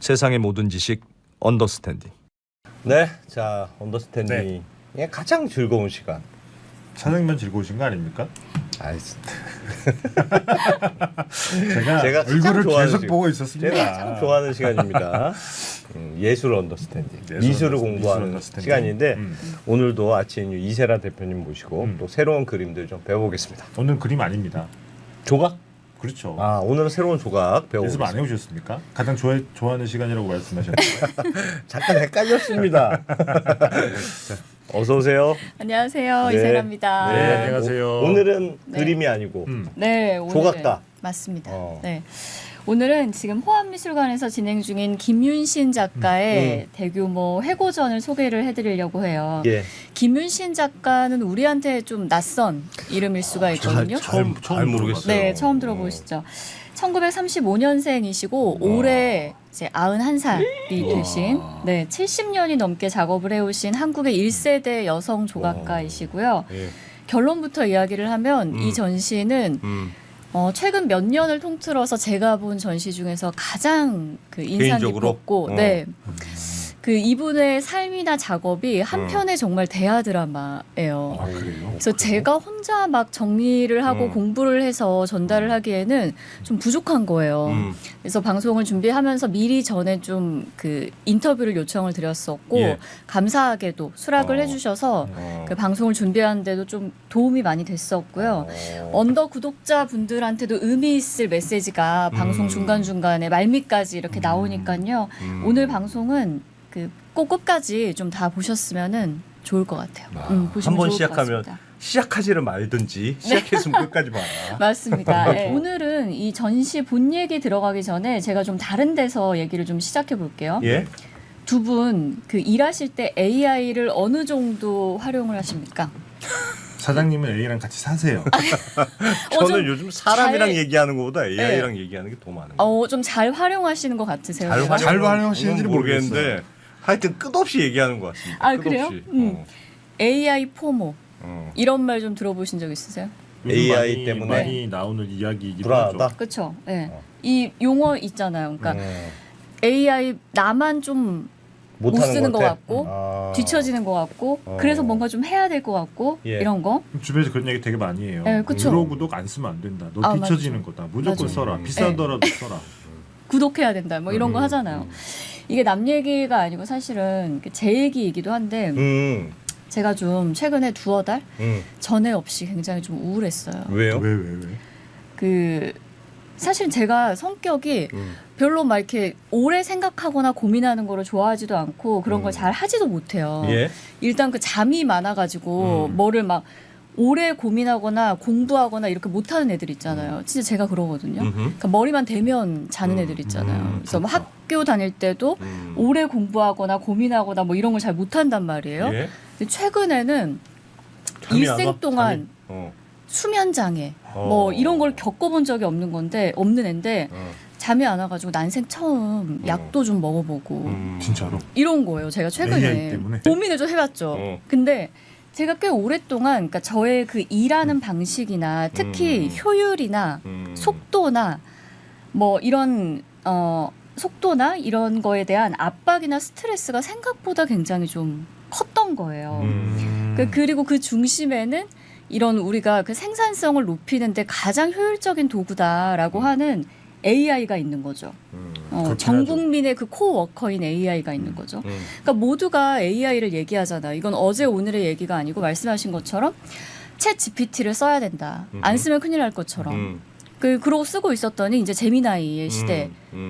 세상의 모든 지식 언더스탠딩. 네, 자 언더스탠딩의 가장 즐거운 시간. 사장님만 즐거우신 거 아닙니까? 아이, 제가 얼굴을 계속 보고 있었습니다. 제가 참 좋아하는 시간입니다. 예술 언더스탠딩, 미술을 공부하는 언더스탠딩. 시간인데 오늘도 아치인유 이세라 대표님 모시고 또 새로운 그림들 좀 배워보겠습니다. 오늘 그림 아닙니다. 조각? 그렇죠. 아, 오늘은 새로운 조각 연습 배워보겠습니다. 안 해오셨습니까? 가장 좋아하는 시간이라고 말씀하셨는데 잠깐 헷갈렸습니다. 자, 어서 오세요. 안녕하세요. 네. 이세라입니다. 네, 안녕하세요. 오늘은 네. 그림이 아니고 네, 오늘 조각다. 맞습니다. 어. 네. 오늘은 지금 호암미술관에서 진행 중인 김윤신 작가의 대규모 회고전을 소개를 해드리려고 해요. 예. 김윤신 작가는 우리한테 좀 낯선 이름일 수가 있거든요. 잘 모르겠어요. 네, 처음 들어보시죠. 1935년생이시고 올해 이제 91살이 되신 70년이 넘게 작업을 해오신 한국의 1세대 여성 조각가이시고요. 예. 결론부터 이야기를 하면 이 전시는 최근 몇 년을 통틀어서 제가 본 전시 중에서 가장 그 인상 개인적으로? 깊었고, 네. 그 이분의 삶이나 작업이 한편의 정말 대하 드라마예요. 아 그래요? 그래서 제가 혼자 막 정리를 하고 공부를 해서 전달을 하기에는 좀 부족한 거예요. 그래서 방송을 준비하면서 미리 전에 좀 그 인터뷰를 요청을 드렸었고 예. 감사하게도 수락을 해주셔서 그 방송을 준비하는데도 좀 도움이 많이 됐었고요. 언더 구독자분들한테도 의미 있을 메시지가 방송 중간중간에 말미까지 이렇게 나오니까요. 오늘 방송은 꼭 끝까지 좀 다 보셨으면은 좋을 것 같아요. 보시면 한번 좋을 것 시작하면 같습니다. 시작하지를 말든지 시작했으면 끝까지 봐라. 맞습니다. 네. 오늘은 이 전시 본 얘기 들어가기 전에 제가 좀 다른 데서 얘기를 좀 시작해 볼게요. 예? 두 분 그 일하실 때 AI를 어느 정도 활용을 하십니까? 사장님은 A랑 같이 사세요. 저는 좀 요즘 사람이랑 잘- 얘기하는 것보다 AI랑 얘기하는 게 더 많은 거예요. 좀 잘 활용하시는 것 같으세요. 제가? 잘 활용하시는지는 모르겠는데 하여튼 끝없이 얘기하는 것 같습니다. 아, 끝없이. 그래요? AI 포모 어. 이런 말 좀 들어보신 적 있으세요? 요즘 AI 때문에 많이 나오는 이야기이기도 불안하다. 하죠. 그렇죠. 네. 이 용어 있잖아요. 그러니까 AI 나만 좀 못 못하는 쓰는 것 같아? 같고 아. 뒤처지는 것 같고 그래서 뭔가 좀 해야 될 것 같고 예. 이런 거. 주변에서 그런 얘기 되게 많이 해요. 네, 그쵸. 유료 구독 안 쓰면 안 된다. 너 아, 뒤처지는 거다. 무조건 맞아. 써라. 비싸더라도 써라. 구독해야 된다. 뭐 이런 거 하잖아요. 이게 남 얘기가 아니고 사실은 제 얘기이기도 한데 제가 좀 최근에 두어 달 전에 없이 굉장히 좀 우울했어요. 왜요? 왜? 그 사실 제가 성격이 별로 막 이렇게 오래 생각하거나 고민하는 거를 좋아하지도 않고 그런 걸 잘 하지도 못해요. 예? 일단 그 잠이 많아가지고 뭐를 막 오래 고민하거나 공부하거나 이렇게 못하는 애들 있잖아요. 진짜 제가 그러거든요. 그러니까 머리만 대면 자는 애들 있잖아요. 그래서 뭐 학교 다닐 때도 오래 공부하거나 고민하거나 뭐 이런 걸 잘 못한단 말이에요. 예? 근데 최근에는 잠이 안 와? 일생 동안 잠이? 어. 수면 장애 뭐 이런 걸 겪어본 적이 없는 앤데 잠이 안 와가지고 난생 처음 약도 좀 먹어보고 진짜로? 이런 거예요. 제가 AI 최근에 때문에? 고민을 좀 해봤죠. 근데 제가 꽤 오랫동안 그러니까 저의 그 일하는 방식이나 특히 효율이나 속도나 뭐 이런 속도나 이런 거에 대한 압박이나 스트레스가 생각보다 굉장히 좀 컸던 거예요. 그리고 그 중심에는 이런 우리가 그 생산성을 높이는데 가장 효율적인 도구다라고 하는 AI가 있는 거죠. 전 국민의 그 코워커인 AI가 있는 거죠. 그러니까 모두가 AI를 얘기하잖아요. 이건 어제 오늘의 얘기가 아니고 말씀하신 것처럼 챗 GPT를 써야 된다. 안 쓰면 큰일 날 것처럼. 그러고 쓰고 있었더니 이제 제미나이의 시대.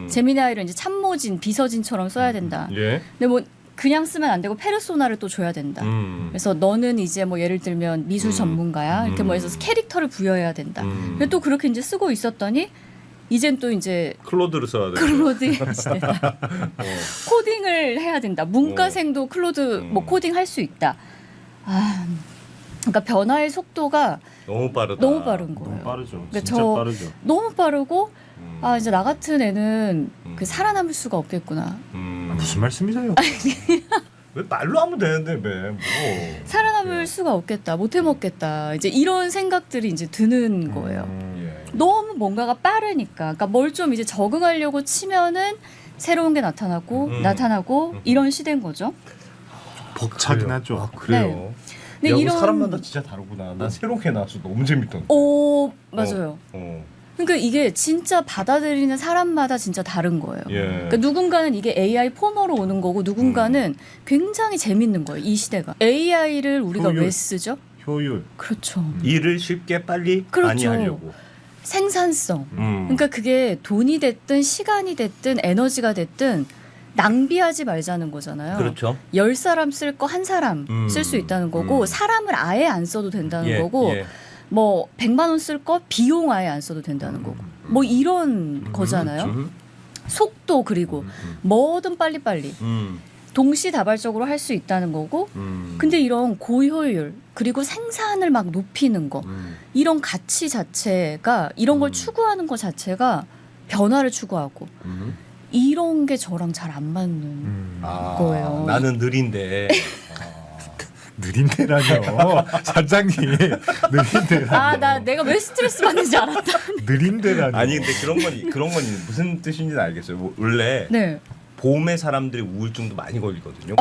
제미나이를 이제 참모진, 비서진처럼 써야 된다. 예? 근데 뭐 그냥 쓰면 안 되고 페르소나를 또 줘야 된다. 그래서 너는 이제 뭐 예를 들면 미술 전문가야. 이렇게 뭐 해서 캐릭터를 부여해야 된다. 근데 또 그렇게 이제 쓰고 있었더니 이젠 또 이제 클로드를 써야 돼. 클로드 시대다. 코딩을 해야 된다. 문과생도 클로드 뭐 코딩 할 수 있다. 그러니까 변화의 속도가 너무 빠르다. 너무 빠른 거예요. 너무 빠르죠. 그러니까 진짜 빠르죠. 너무 빠르고 이제 나 같은 애는 그 살아남을 수가 없겠구나. 무슨 말씀이세요? 왜 말로 하면 되는데 왜 뭐. 살아남을 수가 없겠다. 못 해먹겠다. 이제 이런 생각들이 이제 드는 거예요. 예. 너무 뭔가가 빠르니까. 그러니까 뭘 좀 이제 적응하려고 치면은 새로운 게 나타나고 이런 시대인 거죠. 벅차긴 하죠. 아, 그래요. 네. 근데 야, 이런 사람마다 진짜 다르구나. 난 새로운 게 나와서 너무 재밌던데. 오 맞아요. 어. 그러니까 이게 진짜 받아들이는 사람마다 진짜 다른 거예요. 예. 그러니까 누군가는 이게 AI 포머로 오는 거고 누군가는 굉장히 재밌는 거예요. 이 시대가. AI를 우리가 효율. 왜 쓰죠? 효율. 그렇죠. 일을 쉽게 빨리 그렇죠. 많이 하려고. 생산성. 그러니까 그게 돈이 됐든 시간이 됐든 에너지가 됐든 낭비하지 말자는 거잖아요. 그렇죠. 10사람 쓸 거 한 사람 쓸 수 있다는 거고 사람을 아예 안 써도 된다는 예, 거고 예. 뭐 100만 원 쓸 거 비용 아예 안 써도 된다는 거고 뭐 이런 거잖아요. 속도 그리고 뭐든 빨리빨리 동시다발적으로 할 수 있다는 거고 근데 이런 고효율 그리고 생산을 막 높이는 거 이런 가치 자체가 이런 걸 추구하는 것 자체가 변화를 추구하고 이런 게 저랑 잘 안 맞는 거예요. 나는 느린데. 느린데라뇨. 사장님. 느린데라뇨. 아, 내가 왜 스트레스 받는지 알았다. 느린데라뇨. 아니 근데 그런 건 무슨 뜻인지는 알겠어요. 원래 네. 봄에 사람들이 우울증도 많이 걸리거든요.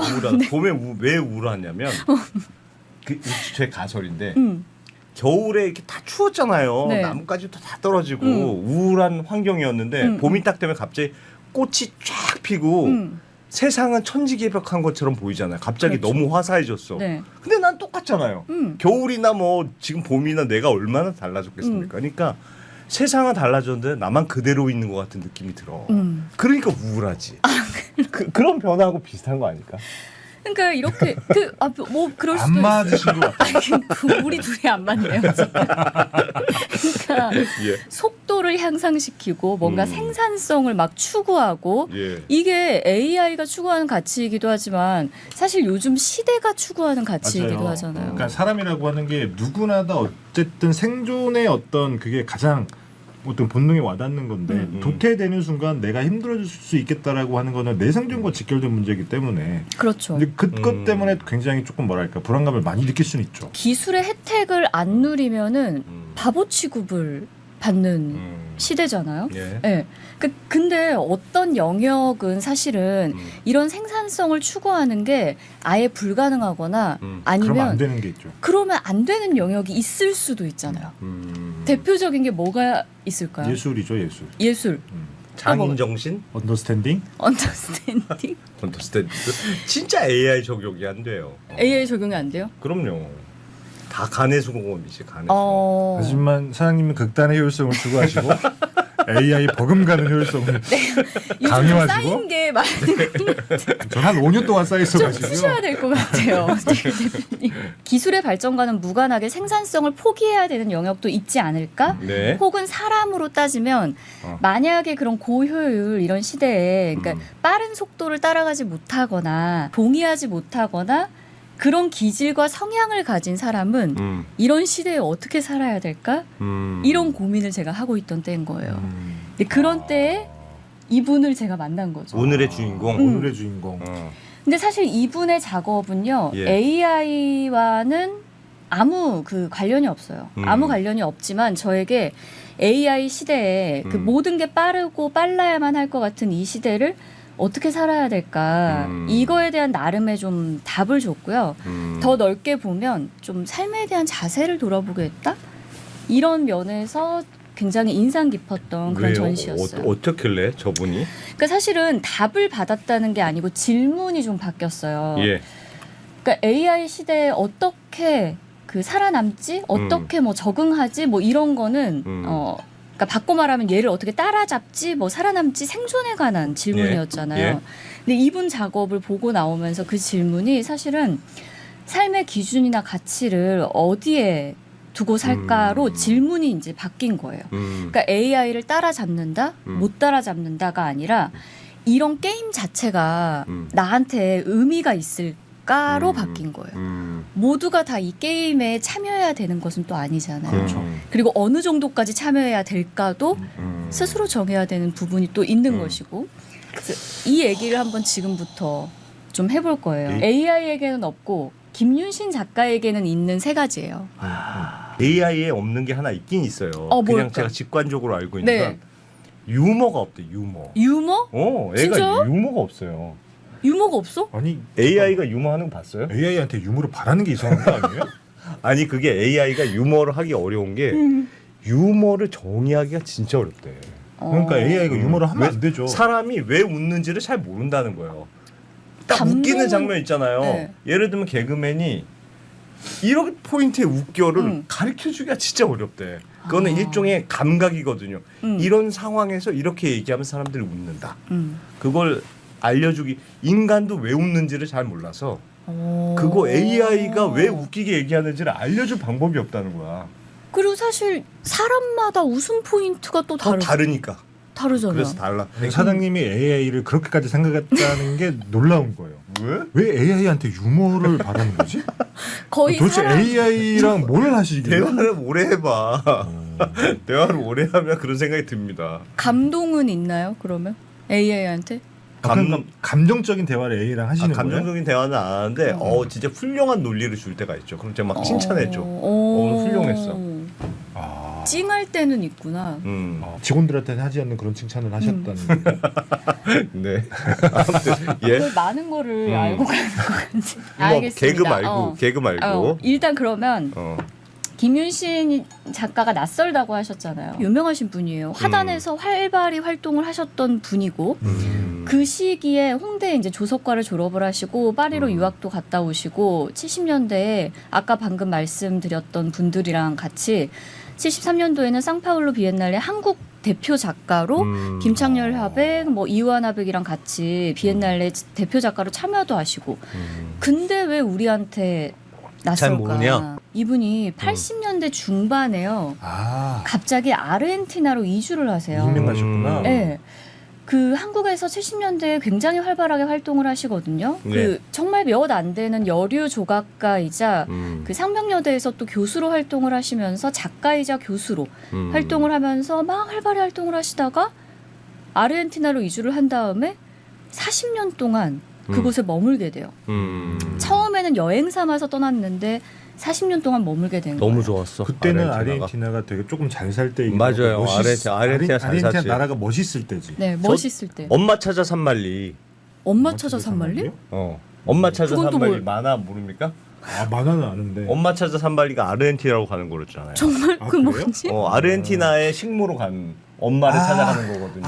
봄에 왜 우울하냐면 제 가설인데 겨울에 이렇게 다 추웠잖아요. 네. 나뭇가지도 다 떨어지고 우울한 환경이었는데 봄이 딱 되면 갑자기 꽃이 쫙 피고 세상은 천지개벽한 것처럼 보이잖아요. 갑자기 그렇죠. 너무 화사해졌어. 네. 근데 난 똑같잖아요. 겨울이나 뭐 지금 봄이나 내가 얼마나 달라졌겠습니까? 그러니까 세상은 달라졌는데 나만 그대로 있는 것 같은 느낌이 들어. 그러니까 우울하지. 그런 변화하고 비슷한 거 아닐까? 그러니까 이렇게 뭐 그럴 수도 안 있어요. 맞으신 것 같아요. 우리 둘이 안 맞네요. 지금. 그러니까 예. 속도를 향상시키고 뭔가 생산성을 막 추구하고 예. 이게 AI가 추구하는 가치이기도 하지만 사실 요즘 시대가 추구하는 가치이기도 맞아요. 하잖아요. 그러니까 사람이라고 하는 게 누구나 다 어쨌든 생존의 어떤 그게 가장 어떤 본능에 와닿는 건데 도태되는 순간 내가 힘들어질 수 있겠다라고 하는 거는 내 생존과 직결된 문제이기 때문에 그렇죠. 근데 그것 때문에 굉장히 조금 뭐랄까 불안감을 많이 느낄 수는 있죠. 기술의 혜택을 안 누리면은 바보 취급을 받는 시대잖아요. 예. 네. 근데 어떤 영역은 사실은 이런 생산성을 추구하는 게 아예 불가능하거나 그러면 안 아니면 되는 게 있죠. 그러면 안 되는 영역이 있을 수도 있잖아요. 대표적인 게 뭐가 있을까요? 예술이죠, 예술. 예술, 장인 정신, 언더스탠딩? 언더스탠딩, 컨터스탠드 진짜 AI 적용이 안 돼요. AI 적용이 안 돼요? 그럼요. 다 간의 수공업이지 간의 수공업. 하지만 사장님은 극단의 효율성을 추구하시고 AI 버금가는 효율성을 요즘 강요하시고? 쌓인 게 많은 전한 5년 동안 쌓여 좀 있어가지고요. 푸셔야 될 것 같아요. 대표님. 기술의 발전과는 무관하게 생산성을 포기해야 되는 영역도 있지 않을까? 네. 혹은 사람으로 따지면 만약에 그런 고효율 이런 시대에 그러니까 빠른 속도를 따라가지 못하거나 동의하지 못하거나 그런 기질과 성향을 가진 사람은 이런 시대에 어떻게 살아야 될까? 이런 고민을 제가 하고 있던 때인 거예요. 근데 그런 때에 이분을 제가 만난 거죠. 오늘의 주인공. 오늘의 주인공. 근데 사실 이분의 작업은요, 예. AI와는 아무 관련이 없어요. 아무 관련이 없지만 저에게 AI 시대에 그 모든 게 빠르고 빨라야만 할 것 같은 이 시대를 어떻게 살아야 될까 이거에 대한 나름의 좀 답을 줬고요. 더 넓게 보면 좀 삶에 대한 자세를 돌아보게 했다? 이런 면에서 굉장히 인상 깊었던 그런 왜요? 전시였어요. 어떻길래 저분이? 그러니까 사실은 답을 받았다는 게 아니고 질문이 좀 바뀌었어요. 예. 그러니까 AI 시대에 어떻게 살아남지? 어떻게 뭐 적응하지? 뭐 이런 거는 그러니까 바꿔 말하면 얘를 어떻게 따라잡지? 뭐 살아남지? 생존에 관한 질문이었잖아요. 예. 근데 이분 작업을 보고 나오면서 그 질문이 사실은 삶의 기준이나 가치를 어디에 두고 살까로 질문이 이제 바뀐 거예요. 그러니까 AI를 따라잡는다, 못 따라잡는다가 아니라 이런 게임 자체가 나한테 의미가 있을까로 바뀐 거예요. 모두가 다 이 게임에 참여해야 되는 것은 또 아니잖아요. 그렇죠. 그리고 어느 정도까지 참여해야 될까도 스스로 정해야 되는 부분이 또 있는 것이고 그래서 이 얘기를 한번 지금부터 좀 해볼 거예요. AI에게는 없고 김윤신 작가에게는 있는 세 가지예요. AI에 없는 게 하나 있긴 있어요. 그냥 뭘까? 제가 직관적으로 알고 있는 네. 건 유머가 없대. 유머. 유머? 애가 진짜요? 유머가 없어요. 유머가 없어? 아니 AI가 유머하는 거 봤어요? AI한테 유머를 바라는 게 이상한 거 아니에요? 아니 그게 AI가 유머를 하기 어려운 게 유머를 정의하기가 진짜 어렵대. 그러니까 AI가 유머를 하면 왜- 안 되죠. 사람이 왜 웃는지를 잘 모른다는 거예요. 딱 감동은- 웃기는 장면 있잖아요. 네. 예를 들면 개그맨이 이런 포인트의 웃겨를 가르쳐주기가 진짜 어렵대. 그거는 일종의 감각이거든요. 이런 상황에서 이렇게 얘기하면 사람들이 웃는다. 그걸 알려주기 인간도 왜 웃는지를 잘 몰라서 그거 AI가 왜 웃기게 얘기하는지를 알려줄 방법이 없다는 거야. 그리고 사실 사람마다 웃음 포인트가 또 다르니까. 다르잖아요. 그래서 달라. 사장님이 AI를 그렇게까지 생각했다는 게 놀라운 거예요. 왜? 왜 AI한테 유머를 바라는 거지? 거의 도대체 사람 AI랑 뭘 하시길래? 대화를 오래 해봐. 대화를 오래 하면 그런 생각이 듭니다. 감동은 있나요? 그러면 AI한테? 감정적인 대화를 A랑 하시는 거예요? 감정적인 대화는 안 하는데 진짜 훌륭한 논리를 줄 때가 있죠. 그럼 제가 막 칭찬해줘. 오, 훌륭했어. 아, 찡할 때는 있구나. 직원들한테는 하지 않는 그런 칭찬을 하셨다는 거예요? 네. 아무튼 예. 그 많은 거를 알고 가는 것 같은데. 뭐 알겠습니다. 개그 말고. 일단 그러면 어. 김윤신 작가가 낯설다고 하셨잖아요. 유명하신 분이에요. 화단에서 활발히 활동을 하셨던 분이고 그 시기에 홍대 이제 조석과를 졸업을 하시고 파리로 유학도 갔다 오시고 70년대에 아까 방금 말씀드렸던 분들이랑 같이 73년도에는 상파울루 비엔날레 한국 대표 작가로 김창렬 화백, 뭐 이완 화백이랑 같이 비엔날레 대표 작가로 참여도 하시고. 근데 왜 우리한테 잘 낯설까? 모르냐? 이분이 80년대 중반에요. 아, 갑자기 아르헨티나로 이주를 하세요. 이민 가셨구나. 네. 그 한국에서 70년대에 굉장히 활발하게 활동을 하시거든요. 네. 그 정말 몇 안 되는 여류 조각가이자 그 상명여대에서 또 교수로 활동을 하시면서 작가이자 교수로 활동을 하면서 막 활발히 활동을 하시다가 아르헨티나로 이주를 한 다음에 40년 동안 그곳에 머물게 돼요. 처음에는 여행 삼아서 떠났는데 40년 동안 머물게 된 거예요. 너무 좋았어. 그때는 아르헨티나가. 아르헨티나가 되게 조금 잘 살 때이고 맞아요. 아르헨티나 잘 아르헨티나 샀지. 나라가 멋있을 때지. 네, 멋있을 때. 엄마 찾아 산말리. 엄마 찾아 산말리? 엄마 찾아 그건 또 산말리 뭘- 만화 모릅니까? 아, 만화는 아는데. 엄마 찾아 산말리가 아르헨티나로 가는 거였잖아요. 정말 아, 그 그래요? 뭐지? 아르헨티나의 식모로 간 엄마를 찾아가는 거거든요.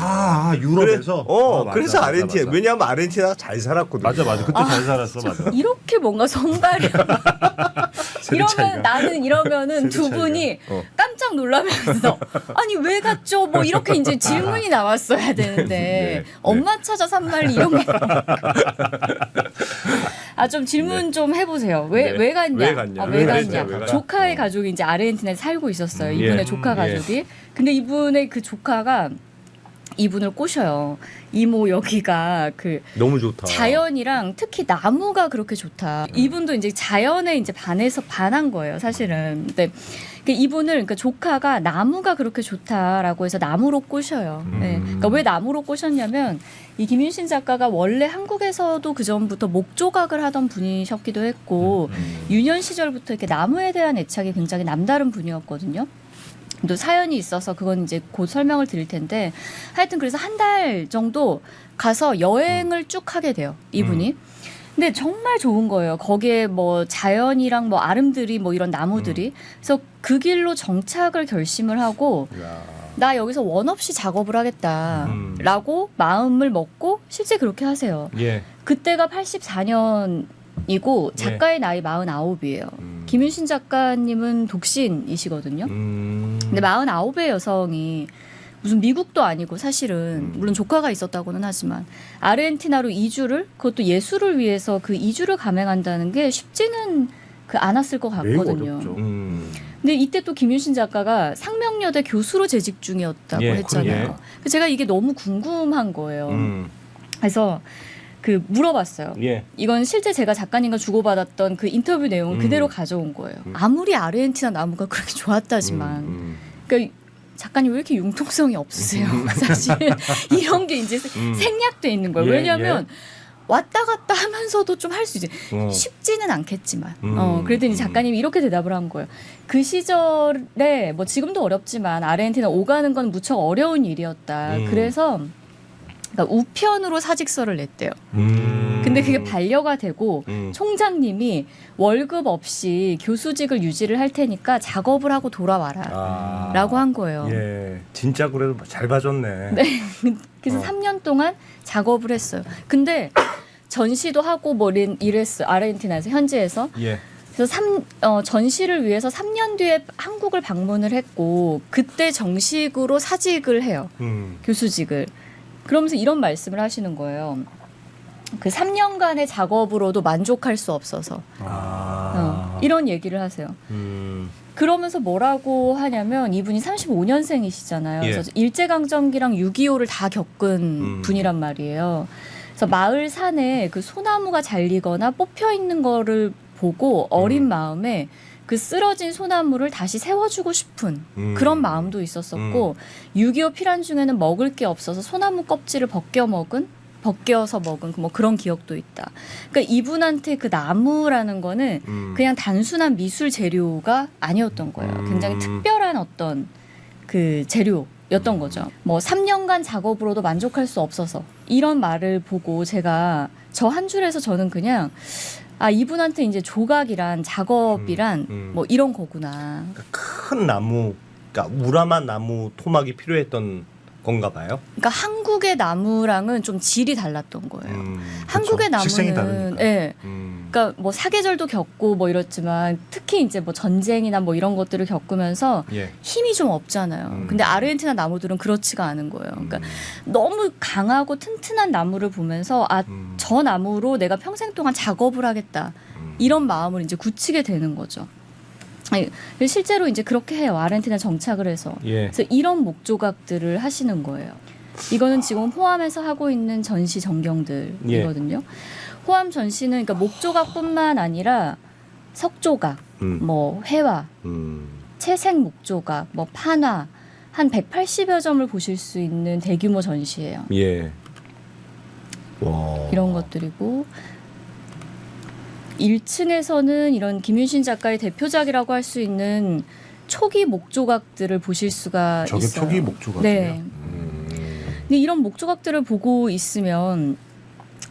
유럽에서. 맞아, 그래서 맞아, 아르헨티나. 맞아. 왜냐하면 아르헨티나가 잘 살았거든요. 맞아. 그때 잘 살았어, 맞아. 이렇게 뭔가 선발이 세대 차이가. 이러면 나는 이러면은 두 차이가. 분이 깜짝 놀라면서 아니 왜 갔죠? 뭐 이렇게 이제 질문이 나왔어야 되는데 네. 엄마 찾아 산말리 이런 게 좀 질문 좀 해보세요. 왜 네. 갔냐? 왜 갔냐? 왜 왜 갔냐? 갔냐? 조카의 가족이 이제 아르헨티나에 살고 있었어요. 이분의 예. 조카 가족이. 근데 이분의 그 조카가 이분을 꼬셔요. 이모 여기가 그 너무 좋다. 자연이랑 특히 나무가 그렇게 좋다. 이분도 이제 자연에 이제 반한 거예요, 사실은. 근데 이분을 그러니까 조카가 나무가 그렇게 좋다라고 해서 나무로 꼬셔요. 네. 그러니까 왜 나무로 꼬셨냐면 이 김윤신 작가가 원래 한국에서도 그 전부터 목조각을 하던 분이셨기도 했고 유년 시절부터 이렇게 나무에 대한 애착이 굉장히 남다른 분이었거든요. 또 사연이 있어서 그건 이제 곧 설명을 드릴 텐데 하여튼 그래서 한 달 정도 가서 여행을 쭉 하게 돼요, 이분이. 근데 정말 좋은 거예요. 거기에 뭐 자연이랑 뭐 아름드리 뭐 이런 나무들이. 그래서 그 길로 정착을 결심을 하고 나 여기서 원 없이 작업을 하겠다라고 마음을 먹고 실제 그렇게 하세요. 예. 그때가 84년이고 작가의 나이 49이에요. 김윤신 작가님은 독신이시거든요. 근데 49의 여성이 무슨 미국도 아니고 사실은 물론 조카가 있었다고는 하지만 아르헨티나로 이주를 그것도 예술을 위해서 그 이주를 감행한다는 게 쉽지는 않았을 것 매우 같거든요. 어렵죠. 근데 이때 또 김윤신 작가가 상명여대 교수로 재직 중이었다고 예, 했잖아요. 그래서 제가 이게 너무 궁금한 거예요. 그래서 그 물어봤어요. 예. 이건 실제 제가 작가님과 주고받았던 그 인터뷰 내용을 그대로 가져온 거예요. 아무리 아르헨티나 나무가 그렇게 좋았다지만 그러니까 작가님 왜 이렇게 융통성이 없으세요? 사실 이런 게 이제 생략돼 있는 거예요. 예, 왜냐하면 왔다 갔다 하면서도 좀 할 수 있지. 쉽지는 않겠지만. 그랬더니 작가님이 이렇게 대답을 한 거예요. 그 시절에 뭐 지금도 어렵지만 아르헨티나 오가는 건 무척 어려운 일이었다. 그래서 그러니까 우편으로 사직서를 냈대요. 근데 그게 반려가 되고 총장님이 월급 없이 교수직을 유지를 할 테니까 작업을 하고 돌아와라 라고 한 거예요. 예, 진짜 그래도 잘 봐줬네. 네. 그래서 3년 동안 작업을 했어요. 근데 전시도 하고 뭐 이랬어요. 아르헨티나에서 현지에서. 예. 그래서 전시를 위해서 3년 뒤에 한국을 방문을 했고 그때 정식으로 사직을 해요. 교수직을. 그러면서 이런 말씀을 하시는 거예요. 그 3년간의 작업으로도 만족할 수 없어서 이런 얘기를 하세요. 그러면서 뭐라고 하냐면 이분이 35년생이시잖아요. 예. 그래서 일제강점기랑 6.25를 다 겪은 분이란 말이에요. 그래서 마을 산에 그 소나무가 잘리거나 뽑혀 있는 거를 보고 어린 마음에 그 쓰러진 소나무를 다시 세워주고 싶은 그런 마음도 있었었고 6.25 피란 중에는 먹을 게 없어서 소나무 껍질을 벗겨서 먹은 뭐 그런 기억도 있다. 그러니까 이분한테 그 나무라는 거는 그냥 단순한 미술 재료가 아니었던 거예요. 굉장히 특별한 어떤 그 재료였던 거죠. 뭐 3년간 작업으로도 만족할 수 없어서 이런 말을 보고 제가 저 한 줄에서 저는 그냥 이분한테 이제 조각이란 작업이란 뭐 이런 거구나. 그러니까 큰 나무, 그러니까 우람한 나무 토막이 필요했던 건가 봐요. 그러니까 한국의 나무랑은 좀 질이 달랐던 거예요. 한국의 식생이 나무는 다르니까. 예. 그러니까 뭐 사계절도 겪고 뭐 이렇지만 특히 이제 뭐 전쟁이나 뭐 이런 것들을 겪으면서 예. 힘이 좀 없잖아요. 근데 아르헨티나 나무들은 그렇지가 않은 거예요. 그러니까 너무 강하고 튼튼한 나무를 보면서 저 나무로 내가 평생 동안 작업을 하겠다. 이런 마음을 이제 굳히게 되는 거죠. 실제로 이제 그렇게 해요. 아르헨티나 정착을 해서. 예. 그래서 이런 목조각들을 하시는 거예요. 이거는 지금 호암에서 하고 있는 전시 전경들이거든요. 호암 전시는 그러니까 목조각뿐만 아니라 석조각, 뭐 회화, 채색 목조각, 뭐 판화 한 180여 점을 보실 수 있는 대규모 전시예요. 예. 와. 이런 것들이고 1층에서는 이런 김윤신 작가의 대표작이라고 할 수 있는 초기 목조각들을 보실 수가 저게 있어요. 초기 목조각이에요. 네. 근데 이런 목조각들을 보고 있으면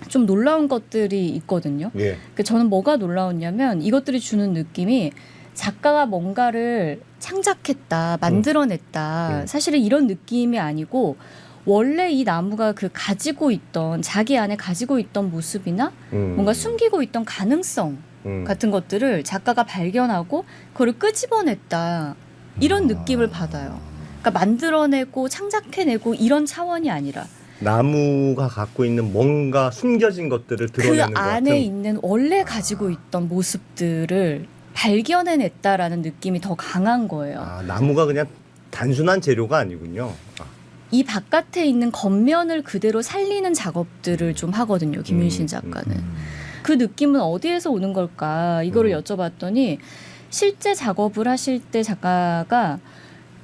좀 놀라운 것들이 있거든요. 예. 그러니까 저는 뭐가 놀라웠냐면 이것들이 주는 느낌이 작가가 뭔가를 창작했다, 만들어냈다. 사실은 이런 느낌이 아니고 원래 이 나무가 그 가지고 있던 자기 안에 가지고 있던 모습이나 뭔가 숨기고 있던 가능성 같은 것들을 작가가 발견하고 그걸 끄집어냈다. 이런 느낌을 받아요. 그러니까 만들어내고 창작해내고 이런 차원이 아니라 나무가 갖고 있는 뭔가 숨겨진 것들을 드러내는 그 것 안에 같은. 있는 원래 가지고 있던 모습들을 발견해냈다라는 느낌이 더 강한 거예요. 나무가 그냥 단순한 재료가 아니군요. 이 바깥에 있는 겉면을 그대로 살리는 작업들을 좀 하거든요. 김윤신 작가는. 그 느낌은 어디에서 오는 걸까? 이거를 여쭤봤더니 실제 작업을 하실 때 작가가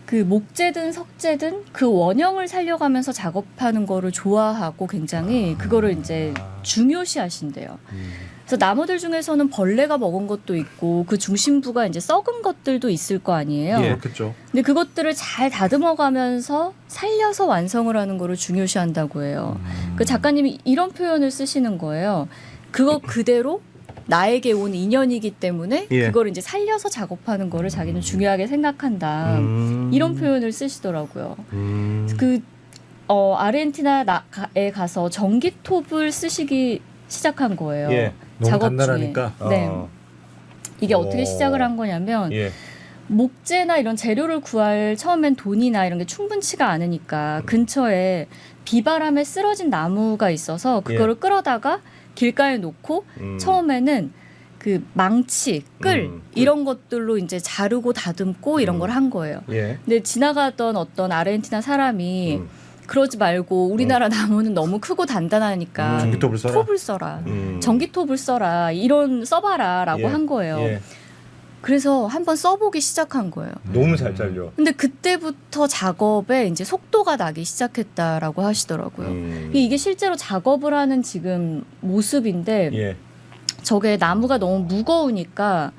그 목재든 석재든 그 원형을 살려가면서 작업하는 거를 좋아하고 굉장히 그거를 이제 중요시 하신대요. 그래서 나무들 중에서는 벌레가 먹은 것도 있고 그 중심부가 이제 썩은 것들도 있을 거 아니에요. 예. 그렇겠죠. 근데 그것들을 잘 다듬어가면서 살려서 완성을 하는 거를 중요시한다고 해요. 그 작가님이 이런 표현을 쓰시는 거예요. 그거 그대로 나에게 온 인연이기 때문에 예. 그걸 이제 살려서 작업하는 거를 자기는 중요하게 생각한다. 이런 표현을 쓰시더라고요. 그 아르헨티나에 가서 전기톱을 쓰시기 시작한 거예요. 예. 너무 작업 단단하니까. 중에. 네. 이게 어떻게 오. 시작을 한 거냐면 예. 목재나 이런 재료를 구할 처음엔 돈이나 이런 게 충분치가 않으니까 근처에 비바람에 쓰러진 나무가 있어서 그거를 끌어다가 길가에 놓고 처음에는 그 망치, 끌 이런 것들로 이제 자르고 다듬고 이런 걸 한 거예요. 예. 근데 지나가던 어떤 아르헨티나 사람이 그러지 말고 우리나라 나무는 너무 크고 단단하니까 전기톱을 써라. 톱을 써라. 전기톱을 써라. 이런 써봐라라고 예. 한 거예요. 예. 그래서 한번 써보기 시작한 거예요. 너무 잘 잘려. 근데 그때부터 작업에 이제 속도가 나기 시작했다라고 하시더라고요. 이게 실제로 작업을 하는 지금 모습인데 예. 저게 나무가 너무 무거우니까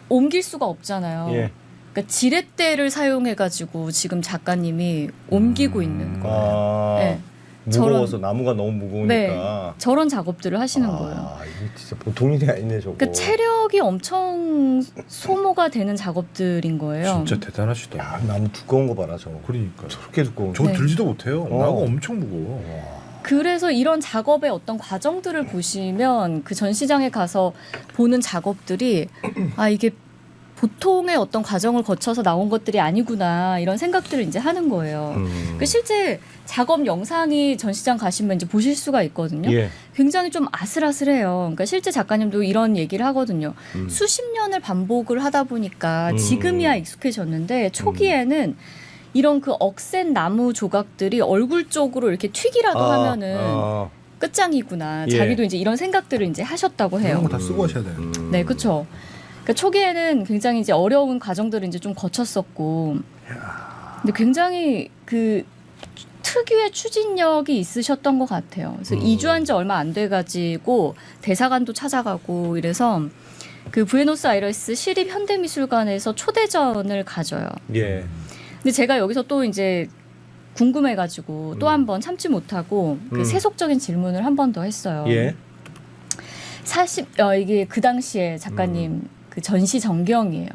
옮길 수가 없잖아요. 예. 그러니까 지렛대를 사용해가지고 지금 작가님이 옮기고 있는 거예요. 아. 네. 무거워서 나무가 너무 무거우니까. 네, 저런 작업들을 하시는 거예요. 이거 진짜 보통 일이 아니네 저거. 그러니까 체력이 엄청 소모가 되는 작업들인 거예요. 진짜 대단하시다. 야, 나무 두꺼운 거 봐라 저거. 그러니까 저렇게 두꺼운. 저 네. 들지도 못해요. 어. 나가 엄청 무거워. 그래서 이런 작업의 어떤 과정들을 보시면 그 전시장에 가서 보는 작업들이 아 이게 보통의 어떤 과정을 거쳐서 나온 것들이 아니구나 이런 생각들을 이제 하는 거예요. 그 실제 작업 영상이 전시장 가시면 이제 보실 수가 있거든요. 예. 굉장히 좀 아슬아슬해요. 그러니까 실제 작가님도 이런 얘기를 하거든요. 수십 년을 반복을 하다 보니까 지금이야 익숙해졌는데 초기에는 이런 그 억센 나무 조각들이 얼굴 쪽으로 이렇게 튀기라도 하면은 끝장이구나. 예. 자기도 이제 이런 생각들을 이제 하셨다고 이런 해요. 거 다 쓰고 하셔야 돼요. 네, 그렇죠. 그러니까 초기에는 굉장히 이제 어려운 과정들을 이제 좀 거쳤었고, 근데 굉장히 그 특유의 추진력이 있으셨던 것 같아요. 그래서 이주한 지 얼마 안 돼가지고 대사관도 찾아가고 이래서 그 부에노스아이레스 시립 현대미술관에서 초대전을 가져요. 예. 근데 제가 여기서 또 이제 궁금해가지고 또 한 번 참지 못하고 그 세속적인 질문을 한 번 더 했어요. 예. 이게 그 당시에 작가님 그 전시 전경이에요.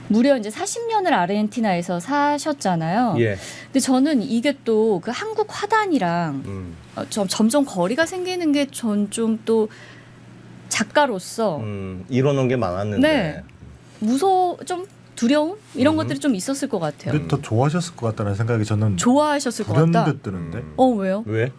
무려 이제 40년을 아르헨티나에서 사셨잖아요. 예. 근데 저는 이게 또 그 한국 화단이랑 점점 거리가 생기는 게 전 좀 또 작가로서 이뤄놓은 게 많았는데. 네. 좀 두려움 이런 것들이 좀 있었을 것 같아요. 근데 더 좋아하셨을 것 같다는 생각이 저는 좋아하셨을 것 같다. 불현듯 드는데. 왜요? 왜?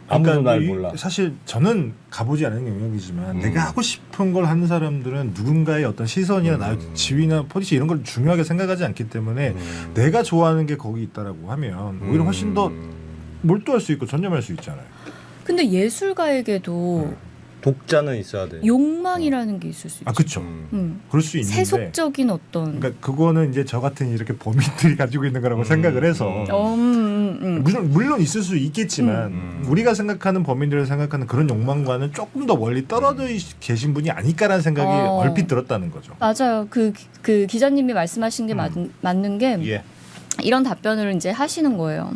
아무도 날 몰라. 사실 저는 가보지 않은 영역이지만 내가 하고 싶은 걸 하는 사람들은 누군가의 어떤 시선이나 나의 지위나 포지션 이런 걸 중요하게 생각하지 않기 때문에 내가 좋아하는 게 거기 있다라고 하면 오히려 훨씬 더 몰두할 수 있고 전념할 수 있잖아요. 근데 예술가에게도 독자는 있어야 돼. 욕망이라는 게 있을 수 있죠. 아 그렇죠. 그럴 수 있는데. 세속적인 어떤. 그러니까 그거는 이제 저 같은 이렇게 범인들이 가지고 있는 거라고 생각을 해서 물론 있을 수 있겠지만 우리가 생각하는 범인들을 생각하는 그런 욕망과는 조금 더 멀리 떨어져 계신 분이 아닐까라는 생각이 얼핏 들었다는 거죠. 맞아요. 그 기자님이 말씀하신 게 맞는 게 예. 이런 답변을 이제 하시는 거예요.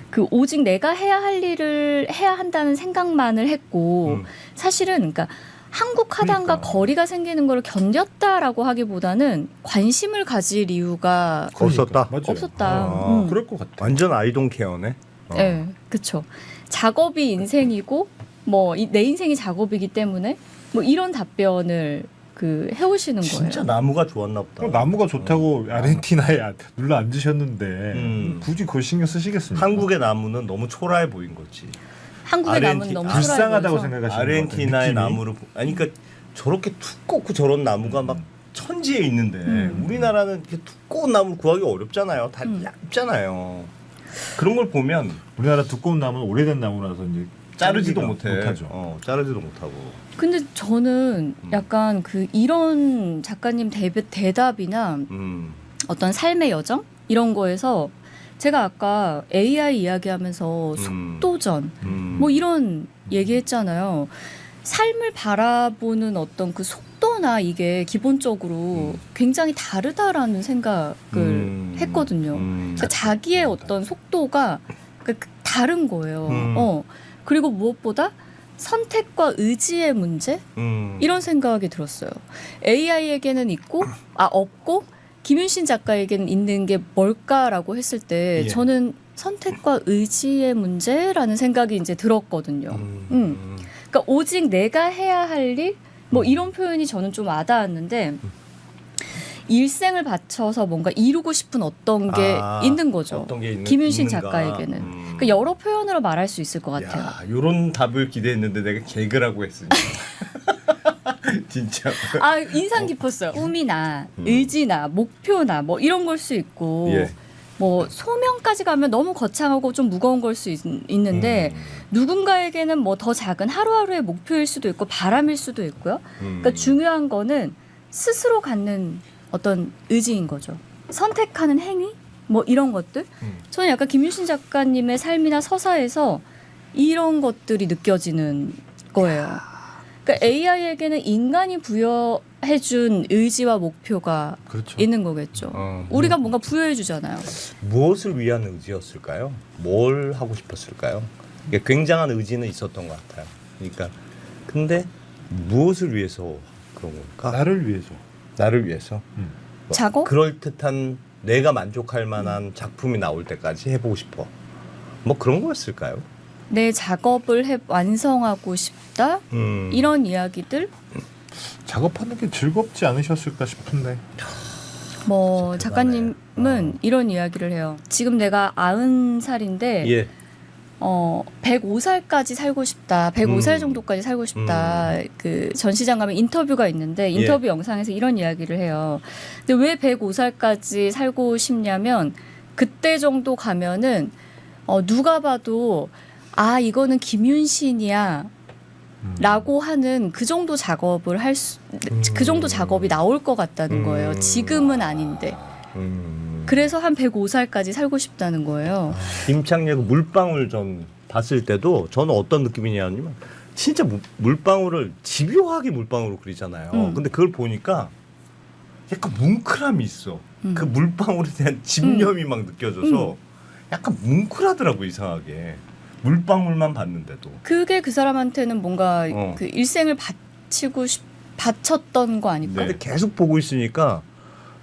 그 오직 내가 해야 할 일을 해야 한다는 생각만을 했고 사실은 그러니까 한국 화단과 거리가 생기는 걸 견뎠다라고 하기보다는 관심을 가질 이유가 없었다. 맞아요. 없었다. 그럴 것 같아. 완전 아이돈 케어네. 네, 그렇죠. 작업이 인생이고 뭐 내 인생이 작업이기 때문에 뭐 이런 답변을 그 해오시는 거예요. 진짜 나무가 좋았나 보다. 나무가 좋다고 아르헨티나에 눌러 앉으셨는데 굳이 그걸 신경 쓰시겠습니까? 한국의 나무는 너무 초라해 보인 거지. 한국의 나무는 너무 불쌍하다고 초라해 보여서. 생각하시는 아르헨티나의 것 같아요, 나무를 아니 그러니까 저렇게 두껍고 저런 나무가 막 천지에 있는데 우리나라는 이렇게 두꺼운 나무를 구하기 어렵잖아요. 다 얇잖아요. 그런 걸 보면 우리나라 두꺼운 나무는 오래된 나무라서 이제 자르지도 자르기가 못해. 못하죠. 자르지도 못하고. 근데 저는 약간 그 이런 작가님 대답이나 어떤 삶의 여정 이런 거에서 제가 아까 AI 이야기하면서 속도전 뭐 이런 얘기했잖아요. 삶을 바라보는 어떤 그 속도나 이게 기본적으로 굉장히 다르다라는 생각을 했거든요. 그러니까 자기의 어떤 속도가 다른 거예요. 그리고 무엇보다 선택과 의지의 문제 이런 생각이 들었어요. AI에게는 있고 없고 김윤신 작가에게는 있는 게 뭘까라고 했을 때 저는 선택과 의지의 문제라는 생각이 이제 들었거든요. 그러니까 오직 내가 해야 할 일 뭐 이런 표현이 저는 좀 와닿았는데 일생을 바쳐서 뭔가 이루고 싶은 어떤 게 있는 거죠. 어떤 게 김윤신 있는가. 작가에게는. 그러니까 여러 표현으로 말할 수 있을 것 같아요. 야, 이런 답을 기대했는데 내가 개그라고 했으니. 진짜. 인상 깊었어요. 꿈이나 의지나 목표나 뭐 이런 걸 수 있고 뭐 소명까지 가면 너무 거창하고 좀 무거운 걸 수 있는데 누군가에게는 뭐 더 작은 하루하루의 목표일 수도 있고 바람일 수도 있고요. 그러니까 중요한 거는 스스로 갖는 어떤 의지인 거죠. 선택하는 행위 뭐 이런 것들. 저는 약간 김유신 작가님의 삶이나 서사에서 이런 것들이 느껴지는 거예요. 그러니까 AI에게는 인간이 부여해준 의지와 목표가 그렇죠. 있는 거겠죠. 우리가 뭔가 부여해주잖아요. 무엇을 위한 의지였을까요? 뭘 하고 싶었을까요? 이게 굉장한 의지는 있었던 것 같아요. 그러니까 근데 무엇을 위해서 그런 걸까? 나를 위해서. 나를 위해서. 뭐 작업? 그럴 듯한 내가 만족할 만한 작품이 나올 때까지 해보고 싶어. 뭐 그런 거였을까요? 내 작업을 완성하고 싶다 이런 이야기들 작업하는 게 즐겁지 않으셨을까 싶은데. 뭐 진짜 작가님은 이런 이야기를 해요. 지금 내가 90살인데 예. 105살까지 살고 싶다. 105살 정도까지 살고 싶다. 그 전시장 가면 인터뷰가 있는데 인터뷰 영상에서 이런 이야기를 해요. 근데 왜 105살까지 살고 싶냐면 그때 정도 가면은 누가 봐도 아 이거는 김윤신이야 라고 하는 그 정도 작업을 그 정도 작업이 나올 것 같다는 거예요. 지금은 아닌데. 그래서 한 105살까지 살고 싶다는 거예요. 임창래 그 물방울 전 봤을 때도 저는 어떤 느낌이냐면 진짜 물방울을 집요하게 물방울로 그리잖아요. 근데 그걸 보니까 약간 뭉클함이 있어. 그 물방울에 대한 집념이 막 느껴져서 약간 뭉클하더라고 이상하게. 물방울만 봤는데도. 그게 그 사람한테는 뭔가 어. 그 일생을 바쳤던 거 아닐까? 근데 계속 보고 있으니까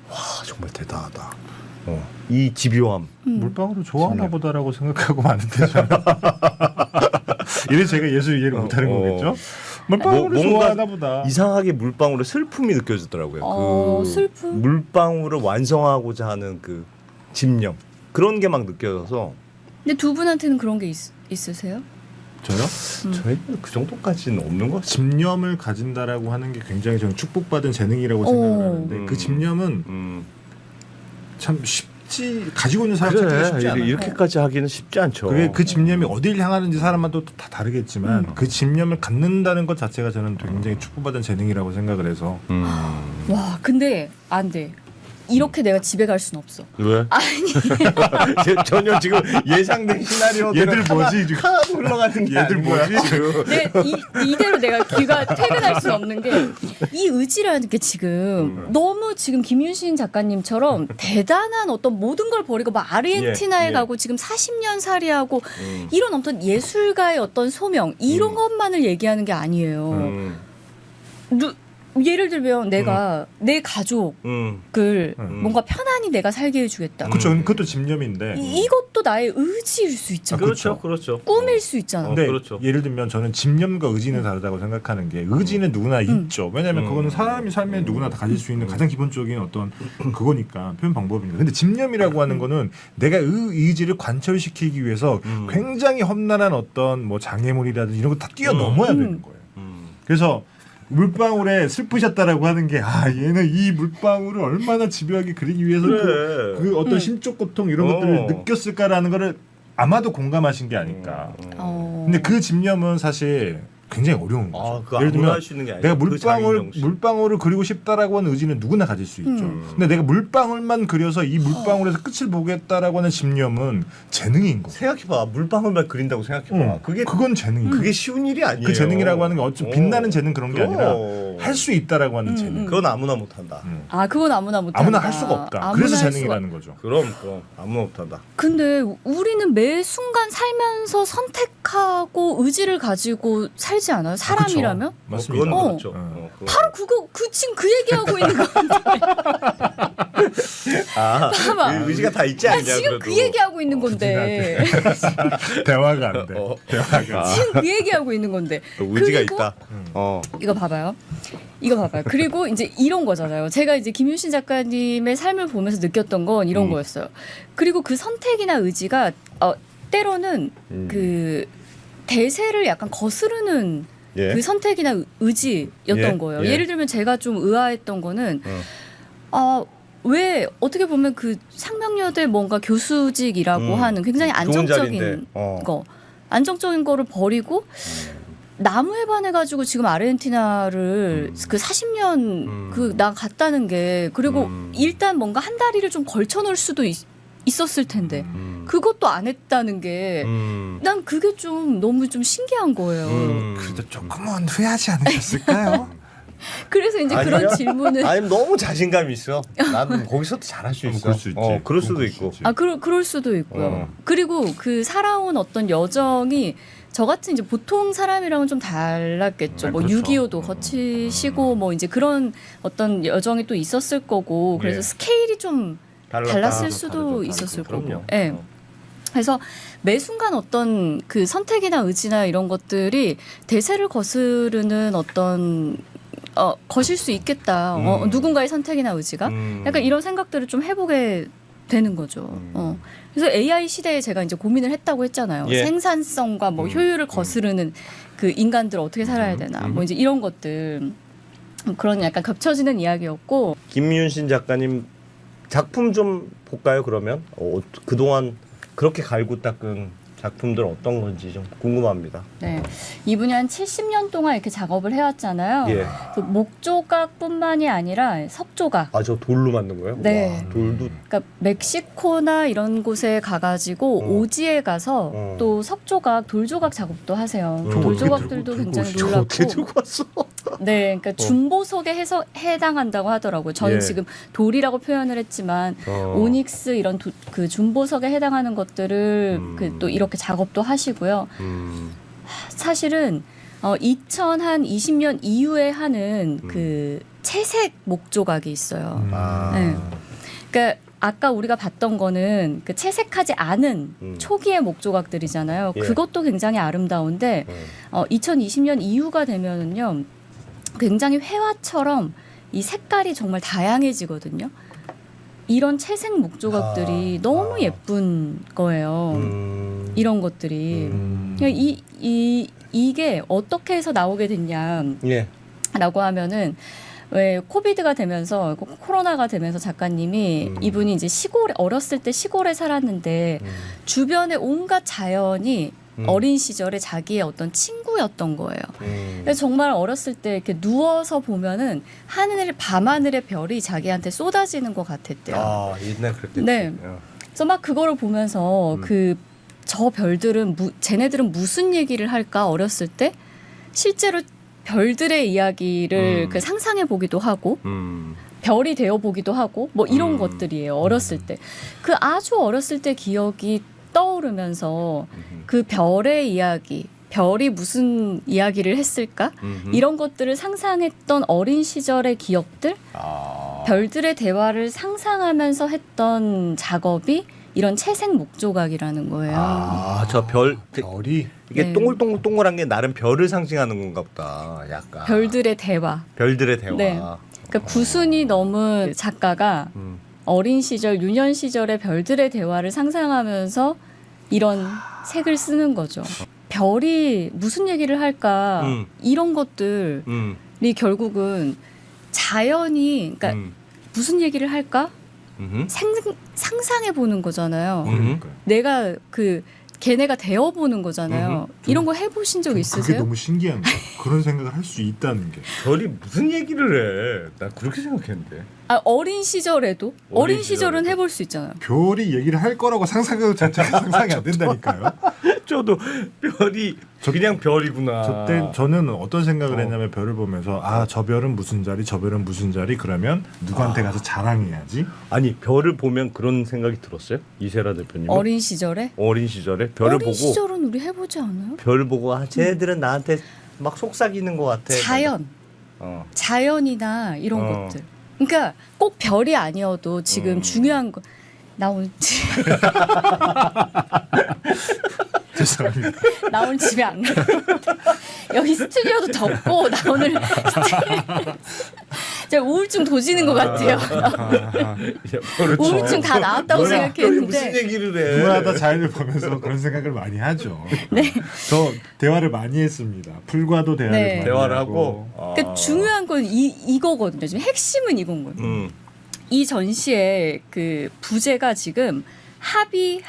와 정말 대단하다. 이 집요함. 물방울을 좋아하나 보다라고 생각하고 많은데 저는. 이래 제가 예술 이해를 못하는 거겠죠? 물방울을 뭔가 좋아하나 보다. 이상하게 물방울에 슬픔이 느껴지더라고요. 그 슬픔? 물방울을 완성하고자 하는 그 집념 그런 게 막 느껴져서 근데 두 분한테는 그런 게 있으세요? 저요? 저희는 그 정도까지는 없는 것 같아요. 집념을 가진다라고 하는 게 굉장히 저는 축복받은 재능이라고 생각을 하는데 그 집념은 참 쉽지 가지고 있는 사람 찾기가 쉽지 않아요. 이렇게까지 하기는 쉽지 않죠. 그게 그 집념이 어디를 향하는지 사람마다 또 다 다르겠지만 그 집념을 갖는다는 것 자체가 저는 굉장히 축복받은 재능이라고 생각을 해서 와 근데 안 돼. 이렇게 내가 집에 갈 수는 없어. 왜? 아니 전혀 지금 예상된 시나리오 얘들 뭐지 지금 하나도 흘러가는 게 얘들 아닌 거야, 뭐지? 지금. 이대로 내가 귀가 퇴근할 수 없는 게 이 의지라는 게 지금 너무 지금 김윤신 작가님처럼 대단한 어떤 모든 걸 버리고 막 아르헨티나에 예. 가고 지금 40년 살이하고 이런 어떤 예술가의 어떤 소명 이런 것만을 얘기하는 게 아니에요. 예를 들면 내가 내 가족을 뭔가 편안히 내가 살게 해주겠다. 그렇죠. 그것도 집념인데 이것도 나의 의지일 수 있잖아. 그렇죠, 그렇죠. 꿈일 수 있잖아. 근데 그렇죠. 예를 들면 저는 집념과 의지는 다르다고 생각하는 게 의지는 누구나 있죠. 왜냐하면 그거는 사람이 삶에 누구나 다 가질 수 있는 가장 기본적인 어떤 그거니까 표현 방법이니까. 근데 집념이라고 하는 거는 내가 의지를 관철시키기 위해서 굉장히 험난한 어떤 뭐 장애물이라든지 이런 거 다 뛰어넘어야 되는 거예요. 그래서 물방울에 슬프셨다라고 하는 게 얘는 이 물방울을 얼마나 집요하게 그리기 위해서 그래. 그 어떤 심적 고통 이런 것들을 느꼈을까라는 거를 아마도 공감하신 게 아닐까. 근데 그 집념은 사실 굉장히 어려운 거죠. 그거 예를 들면 아무나 할 수 있는 게 아니에요. 내가 그 자기 정신. 물방울을 그리고 싶다라고 하는 의지는 누구나 가질 수 있죠. 근데 내가 물방울만 그려서 이 물방울에서 끝을 보겠다라고 하는 집념은 재능인 거죠. 생각해봐, 물방울만 그린다고 생각해봐. 그건 재능이에요. 그게 쉬운 일이 아니에요. 그 재능이라고 하는 게 어쩜 빛나는 재능 그런 게 아니라 할 수 있다라고 하는 재능. 그건 아무나 못한다. 그건 아무나 못한다. 아무나 할 수가 없다. 그래서 재능이라는 거죠. 그럼 아무나 못한다. 근데 우리는 매 순간 살면서 선택하고 의지를 가지고 살지 않아요? 사람이라면? 맞습니다. 그건 그렇죠. 그건. 바로 지금 그 얘기하고 있는 건데. 봐봐. 그 의지가 다 있지 않냐? 지금 그래도. 그 얘기하고 있는 건데. 대화가 안 돼. 대화가. 지금 그 얘기하고 있는 건데. 의지가 그리고 있다. 이거 봐봐요. 그리고 이제 이런 거잖아요. 제가 이제 김윤신 작가님의 삶을 보면서 느꼈던 건 이런 거였어요. 그리고 그 선택이나 의지가 때로는 그 대세를 약간 거스르는 예. 그 선택이나 의지였던 예. 거예요. 예. 예를 들면 제가 좀 의아했던 거는 왜 어떻게 보면 그 상명여대 뭔가 교수직이라고 하는 굉장히 좋은 자리인데. 안정적인 거, 안정적인 거를 버리고 나무에 반해가지고 지금 아르헨티나를 그 40년 그 나 갔다는 게 그리고 일단 뭔가 한 다리를 좀 걸쳐놓을 수도 있었을 텐데 그것도 안 했다는 게 난 그게 좀 너무 좀 신기한 거예요. 그래도 조금은 후회하지 않으셨을까요? 그래서 이제 아니요. 그런 질문을 아니 너무 자신감이 있어. 나는 거기서도 잘할 수 있어. 그럴 수 있지. 그럴 수도 그럴 수 있고. 있지. 그럴 수도 있고요. 어. 그리고 그 살아온 어떤 여정이 저 같은 이제 보통 사람이랑은 좀 달랐겠죠. 네, 뭐 그렇죠. 6.25도 거치시고 뭐 이제 그런 어떤 여정이 또 있었을 거고 그래서 예. 스케일이 좀 달랐을 수도 다르죠. 있었을 그럼요. 거고. 예. 그래서 매 순간 어떤 그 선택이나 의지나 이런 것들이 대세를 거스르는 어떤 거실 수 있겠다. 누군가의 선택이나 의지가 약간 이런 생각들을 좀 해보게 되는 거죠. 그래서 AI 시대에 제가 이제 고민을 했다고 했잖아요. 예. 생산성과 뭐 효율을 거스르는 그 인간들 어떻게 살아야 되나. 뭐 이제 이런 것들 그런 약간 겹쳐지는 이야기였고. 김윤신 작가님 작품 좀 볼까요? 그러면 그동안 그렇게 갈고 닦은 작품들 어떤 건지 좀 궁금합니다. 네, 이분이 한 70년 동안 이렇게 작업을 해왔잖아요. 예. 그 목조각뿐만이 아니라 석조각. 아, 저 돌로 만든 거예요? 네. 와, 돌도 그러니까 멕시코나 이런 곳에 가가지고 오지에 가서 또 석조각, 돌조각 작업도 하세요. 돌조각들도 굉장히 저 놀랍고. 어떻게 들고 왔어? 네, 그러니까 중보석에 해당한다고 하더라고요. 저는 예. 지금 돌이라고 표현을 했지만 오닉스 이런 그 중보석에 해당하는 것들을 그 또 이렇게 작업도 하시고요. 사실은 2020년 이후에 하는 그 채색 목조각이 있어요. 네. 그러니까 아까 우리가 봤던 거는 그 채색하지 않은 초기의 목조각들이잖아요. 예. 그것도 굉장히 아름다운데 2020년 이후가 되면은요, 굉장히 회화처럼 이 색깔이 정말 다양해지거든요. 이런 채색 목조각들이 너무 예쁜 거예요. 이런 것들이. 그러니까 이게 어떻게 해서 나오게 됐냐라고 예. 하면은 왜 코비드가 되면서 코로나가 되면서 작가님이 이분이 이제 시골에 어렸을 때 시골에 살았는데 주변에 온갖 자연이 어린 시절에 자기의 어떤 친구였던 거예요. 그래서 정말 어렸을 때 이렇게 누워서 보면은 밤하늘의 별이 자기한테 쏟아지는 것 같았대요. 아, 옛날 그랬겠지. 네. 그래서 막 그거를 보면서 저 별들은 쟤네들은 무슨 얘기를 할까 어렸을 때 실제로 별들의 이야기를 그 상상해 보기도 하고 별이 되어 보기도 하고 뭐 이런 것들이에요. 어렸을 때 그 아주 어렸을 때 기억이 떠오르면서 그 별의 이야기, 별이 무슨 이야기를 했을까? 이런 것들을 상상했던 어린 시절의 기억들, 별들의 대화를 상상하면서 했던 작업이 이런 채색 목조각이라는 거예요. 아, 저 별이 이게 네. 동글동글한 게 나름 별을 상징하는 건가 보다. 약간 별들의 대화. 별들의 대화. 네. 그러니까 구순이 넘은 작가가 어린 시절, 유년 시절의 별들의 대화를 상상하면서 이런 색을 쓰는 거죠. 별이 무슨 얘기를 할까? 이런 것들이 결국은 자연이 그러니까 무슨 얘기를 할까? 상상해 보는 거잖아요. 내가 걔네가 되어 보는 거잖아요. 이런 거 해보신 적 그게 있으세요? 너무 신기한 거야. 그런 생각을 할 수 있다는 게. 별이 무슨 얘기를 해? 나 그렇게 생각했는데. 어린 시절에도 어린 시절은 시절에도. 해볼 수 있잖아요. 별이 얘기를 할 거라고 상상해도 자체가 상상이 안 된다니까요. 저도 별이 그냥 별이구나. 저는 어떤 생각을 했냐면 별을 보면서 저 별은 무슨 자리, 저 별은 무슨 자리, 그러면 누구한테 가서 자랑해야지. 아니 별을 보면 그런 생각이 들었어요? 이세라 대표님. 어린 시절에? 어린 시절에 별을 어린 보고 시절은 우리 해보지 않아요? 별 보고 쟤들은 나한테 막 속삭이는 것 같아. 자연, 자연이나 이런 것들. 그러니까 꼭 별이 아니어도 지금 중요한 거. 나 오늘 죄송합니다. 나 오늘 집에 안 가. 여기 스튜디오도 덥고 나 오늘 제가 우울증 도지는 것 같아요. 우울증 다 나았다고 별이 생각했는데 무슨 얘기를 해? 누구나다 자연을 보면서 그런 생각을 많이 하죠. 네. 저 대화를 많이 했습니다. 풀과도 대화를 네. 많이 대화를 하고. 하고. 그러니까 중요한 건 이거거든요. 지금 핵심은 이건 거예요. 이 전시의 그 부제가 지금 합일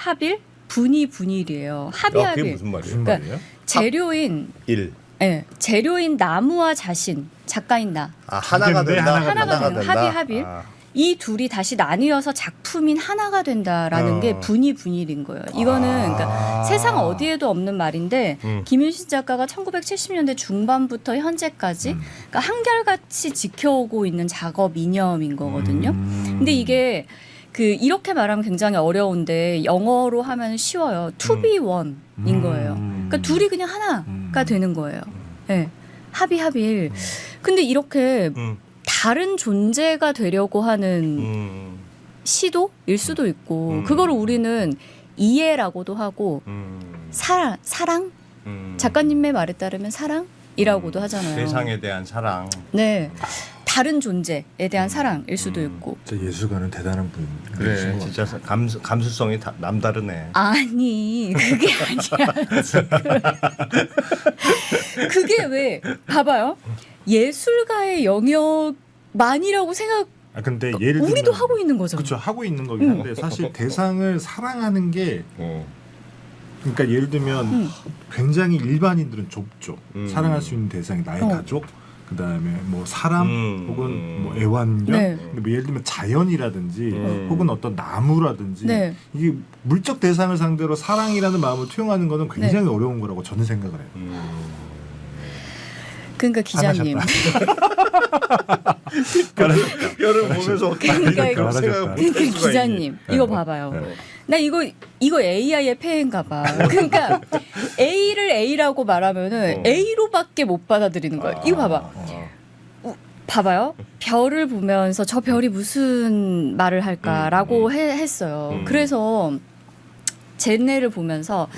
분이이에요. 야, 그게 합일. 무슨 말이에요? 무슨 그러니까 말이에요? 재료인 일. 예, 재료인 나무와 자신, 작가인 나. 아, 하나가 두 개인데 된다. 하나가 된다. 합일. 아. 이 둘이 다시 나뉘어서 작품인 하나가 된다라는 어. 게 분일인 거예요. 이거는 그러니까 세상 어디에도 없는 말인데 김윤신 작가가 1970년대 중반부터 현재까지 그러니까 한결같이 지켜오고 있는 작업 이념인 거거든요. 근데 이게 그 이렇게 말하면 굉장히 어려운데 영어로 하면 쉬워요. To be one인 거예요. 그러니까 둘이 그냥 하나가 되는 거예요. 네. 합일. 근데 이렇게 다른 존재가 되려고 하는 시도일 수도 있고 그거를 우리는 이해라고도 하고 사랑 작가님의 말에 따르면 사랑이라고도 하잖아요. 세상에 대한 사랑. 네. 다른 존재에 대한 사랑일 수도 있고. 진짜 예술가는 대단한 분. 그래, 진짜 감수성이 남다르네. 아니 그게 아니야 지금. 그게 왜 봐봐요. 예술가의 영역만이라고 생각. 아 근데 예를 들면 우리도 하고 있는 거죠. 그렇죠, 하고 있는 거긴 한데 사실 대상을 사랑하는 게 그러니까 예를 들면 굉장히 일반인들은 좁죠. 사랑할 수 있는 대상이 나의 가족, 그다음에 뭐 사람 혹은 뭐 애완견, 네. 근데 뭐 예를 들면 자연이라든지 혹은 어떤 나무라든지 네. 이게 물적 대상을 상대로 사랑이라는 마음을 표현하는 거는 굉장히 어려운 거라고 저는 생각을 해요. 그러니까 기자님. 뼈를 보면서 그러니까 그런 생각을 못할 그러니까 수가 기자님 이거 봐봐요. 나 이거 AI의 폐해인가 봐. 그러니까 A를 A라고 말하면은 A로밖에 못 받아들이는 거예요. 이거 봐봐. 봐봐요. 별을 보면서 저 별이 무슨 말을 할까라고 했어요. 그래서 제네를 보면서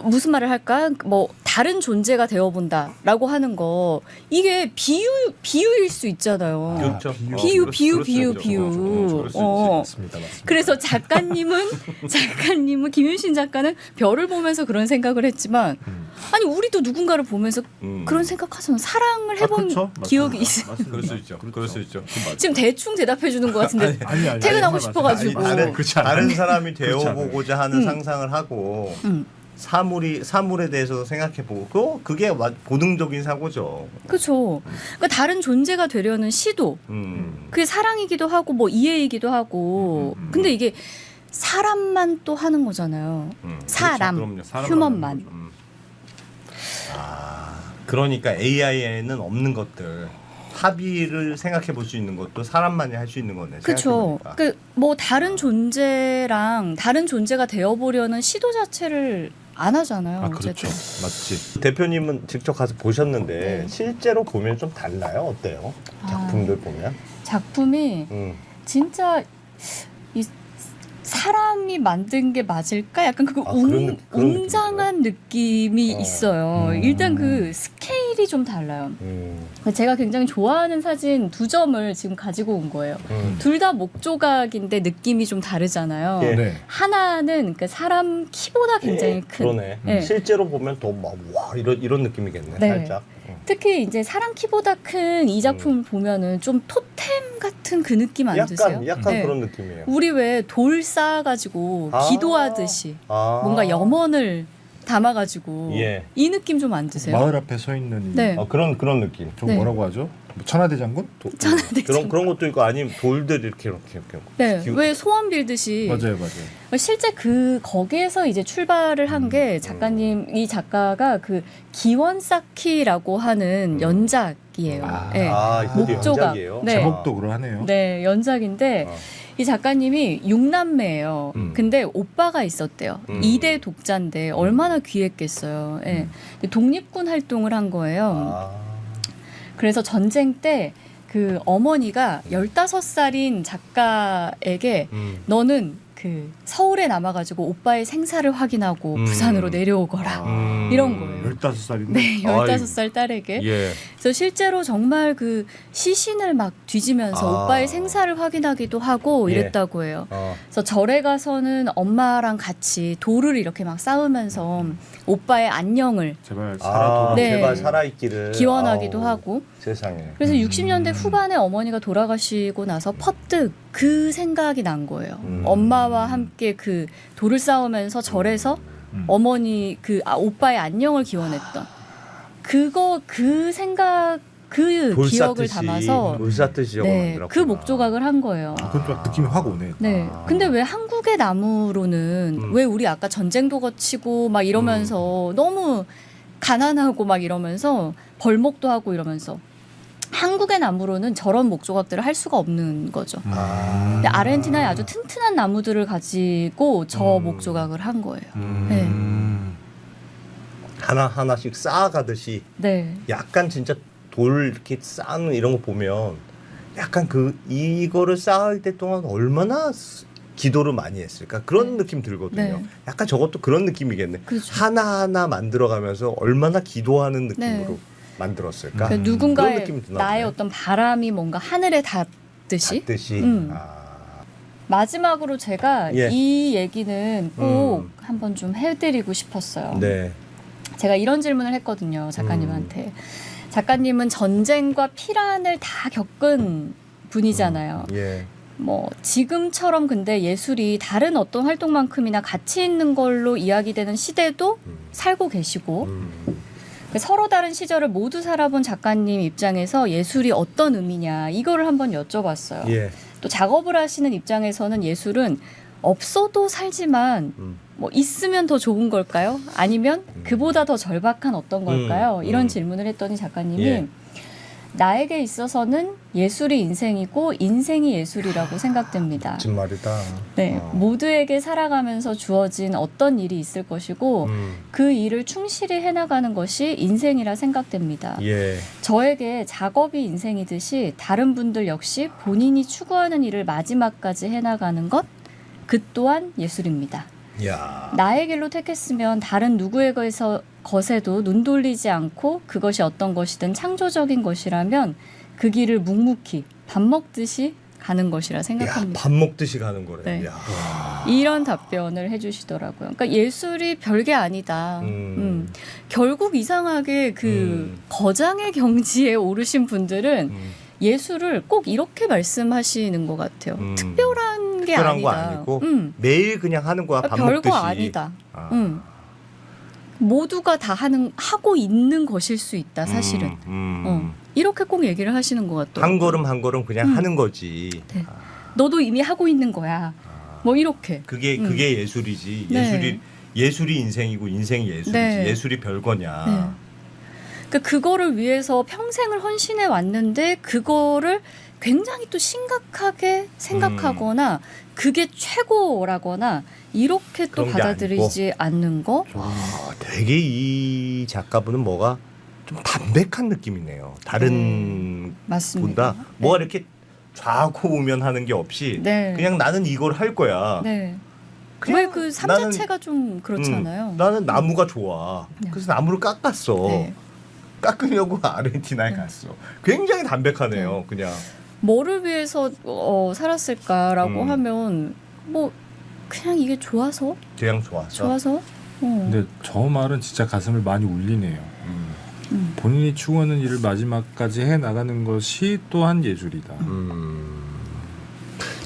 무슨 말을 할까? 뭐 다른 존재가 되어본다라고 하는 거 이게 비유일 수 있잖아요. 그렇죠. 비유. 맞습니다. 그래서 작가님은 김윤신 작가는 별을 보면서 그런 생각을 했지만 아니 우리도 누군가를 보면서 그런 생각하잖아. 사랑을 해본 그렇죠. 기억이 있어요. 그럴 수 있죠. 그럴 수 있죠. 지금 대충 대답해 주는 것 같은데 아니, 퇴근하고 아니, 싶어가지고. 다른 사람이 되어보고자 하는 상상을 하고 사물에 대해서 생각해보고 그게 본능적인 사고죠. 그렇죠. 그러니까 다른 존재가 되려는 시도. 그게 사랑이기도 하고 뭐 이해이기도 하고. 근데 이게 사람만 또 하는 거잖아요. 사람, 그렇죠. 휴먼만. 그러니까 AI에는 없는 것들. 합의를 생각해 볼 수 있는 것도 사람만이 할 수 있는 거네. 그렇죠. 생각해보니까. 그 뭐 다른 존재랑 다른 존재가 되어보려는 시도 자체를 안 하잖아요. 아 그렇죠, 어쨌든. 맞지. 대표님은 직접 가서 보셨는데 실제로 보면 좀 달라요? 어때요? 작품들 보면? 작품이 진짜 이 사람이 만든 게 맞을까? 약간 그거 그런 웅장한 느낌이 있어요. 일단 그 스케일이 좀 달라요. 제가 굉장히 좋아하는 사진 2점을 지금 가지고 온 거예요. 둘 다 목조각인데 느낌이 좀 다르잖아요. 예. 네. 하나는 그러니까 사람 키보다 굉장히 큰. 그러네. 네. 실제로 보면 더 막 와 이런 느낌이겠네. 네. 살짝. 특히 이제 사람 키보다 큰 이 작품을 보면은 좀 토템 같은 그 느낌 안 드세요? 약간 네. 그런 느낌이에요. 우리 왜 돌 쌓아가지고 기도하듯이 뭔가 염원을 담아가지고 예. 이 느낌 좀 안 드세요? 마을 앞에 서 있는 이 네. 그런 느낌. 좀 네. 뭐라고 하죠? 뭐 천하대장군? 그런 것도 있고 아니면 돌들 이렇게. 네, 왜 소원 빌듯이 맞아요. 실제 거기에서 이제 출발을 한 게 이 작가가 그 기원사키라고 하는 연작이에요. 네. 이것도 목조각. 연작이에요? 네. 제목도 그러하네요. 네, 연작인데 이 작가님이 6남매예요. 근데 오빠가 있었대요. 2대 독자인데 얼마나 귀했겠어요. 네. 독립군 활동을 한 거예요. 그래서 전쟁 때 그 어머니가 15살인 작가에게 너는 그 그 서울에 남아가지고 오빠의 생사를 확인하고 부산으로 내려오거라 이런 거예요. 15살인데. 네, 15살 딸에게. 예. 그래서 실제로 정말 그 시신을 막 뒤지면서 오빠의 생사를 확인하기도 하고 예. 이랬다고 해요. 그래서 절에 가서는 엄마랑 같이 돌을 이렇게 막 쌓으면서 오빠의 안녕을 제발 살아 돌아. 네. 제발 살아있기를 기원하기도 아우, 하고. 세상에. 그래서 60년대 후반에 어머니가 돌아가시고 나서 퍼뜩 그 생각이 난 거예요. 엄마와 함께 그 돌을 쌓으면서 절에서 어머니 그 오빠의 안녕을 기원했던 그 생각 그 돌 기억을 쌓듯이, 담아서 돌 쌓듯이 저거 네, 만들었구나. 그 목조각을 한 거예요. 그건 좀 느낌이 확 오네. 네. 근데 왜 한국의 나무로는 왜 우리 아까 전쟁도 거치고 막 이러면서 너무 가난하고 막 이러면서 벌목도 하고 이러면서 한국의 나무로는 저런 목조각들을 할 수가 없는 거죠. 근데 아르헨티나의 아주 튼튼한 나무들을 가지고 저 목조각을 한 거예요. 네. 하나하나씩 쌓아가듯이 네. 약간 진짜 돌 이렇게 쌓는 이런 거 보면 약간 이거를 쌓을 때 동안 얼마나 기도를 많이 했을까 그런 느낌 들거든요. 네. 약간 저것도 그런 느낌이겠네. 그렇죠. 하나하나 만들어가면서 얼마나 기도하는 느낌으로 네. 만들었을까. 그러니까 그런 누군가의 느낌이 드나 나의 보네. 어떤 바람이 뭔가 하늘에 닿듯이. 듯이. 마지막으로 제가 예. 이 얘기는 꼭 한번 좀 해드리고 싶었어요. 네. 제가 이런 질문을 했거든요, 작가님한테. 작가님은 전쟁과 피란을 다 겪은 분이잖아요. 예. 뭐 지금처럼 근데 예술이 다른 어떤 활동만큼이나 가치 있는 걸로 이야기되는 시대도 살고 계시고 서로 다른 시절을 모두 살아본 작가님 입장에서 예술이 어떤 의미냐 이거를 한번 여쭤봤어요. 예. 또 작업을 하시는 입장에서는 예술은 없어도 살지만 뭐 있으면 더 좋은 걸까요? 아니면 그보다 더 절박한 어떤 걸까요? 이런 질문을 했더니 작가님이 예. 나에게 있어서는 예술이 인생이고 인생이 예술이라고 생각됩니다. 멋진 말이다. 네, 모두에게 살아가면서 주어진 어떤 일이 있을 것이고 그 일을 충실히 해나가는 것이 인생이라 생각됩니다. 예. 저에게 작업이 인생이듯이 다른 분들 역시 본인이 추구하는 일을 마지막까지 해나가는 것, 그 또한 예술입니다. 야. 나의 길로 택했으면 다른 누구의 것에도 눈 돌리지 않고 그것이 어떤 것이든 창조적인 것이라면 그 길을 묵묵히 밥 먹듯이 가는 것이라 야, 생각합니다. 밥 먹듯이 가는 거래. 네. 야. 이런 답변을 해주시더라고요. 그러니까 예술이 별게 아니다. 결국 이상하게 그 거장의 경지에 오르신 분들은 예술을 꼭 이렇게 말씀하시는 것 같아요. 특별한 게 특별한 아니다. 거 아니고 매일 그냥 하는 거야. 밥 별거 먹듯이. 아니다. 모두가 다 하고 있는 것일 수 있다. 사실은. 이렇게 꼭 얘기를 하시는 것 같더라고요. 한 걸음 한 걸음 그냥 하는 거지. 네. 너도 이미 하고 있는 거야. 뭐 이렇게. 그게 예술이지. 네. 예술이 인생이고 인생이 예술이지. 네. 예술이 별거냐. 네. 그러니까 그거를 위해서 평생을 헌신해 왔는데 그거를 굉장히 또 심각하게 생각하거나 그게 최고라거나 이렇게 또 그런 게 받아들이지 않는 거. 되게 이 작가분은 뭐가 좀 담백한 느낌이네요. 다른 맞습니다. 분다 뭐가 이렇게 좌고우면하는 게 없이 네. 그냥 나는 이걸 할 거야. 네. 그냥 왜 그 삶 나는- 자체가 좀 그렇잖아요. 나는 나무가 좋아. 네. 그래서 나무를 깎았어. 네. 깎으려고 아르헨티나에 갔어. 굉장히 담백하네요. 그냥. 뭐를 위해서 살았을까라고 하면 뭐 그냥 이게 좋아서 그냥 좋았어. 근데 저 말은 진짜 가슴을 많이 울리네요. 본인이 추구하는 일을 마지막까지 해 나가는 것이 또한 예술이다.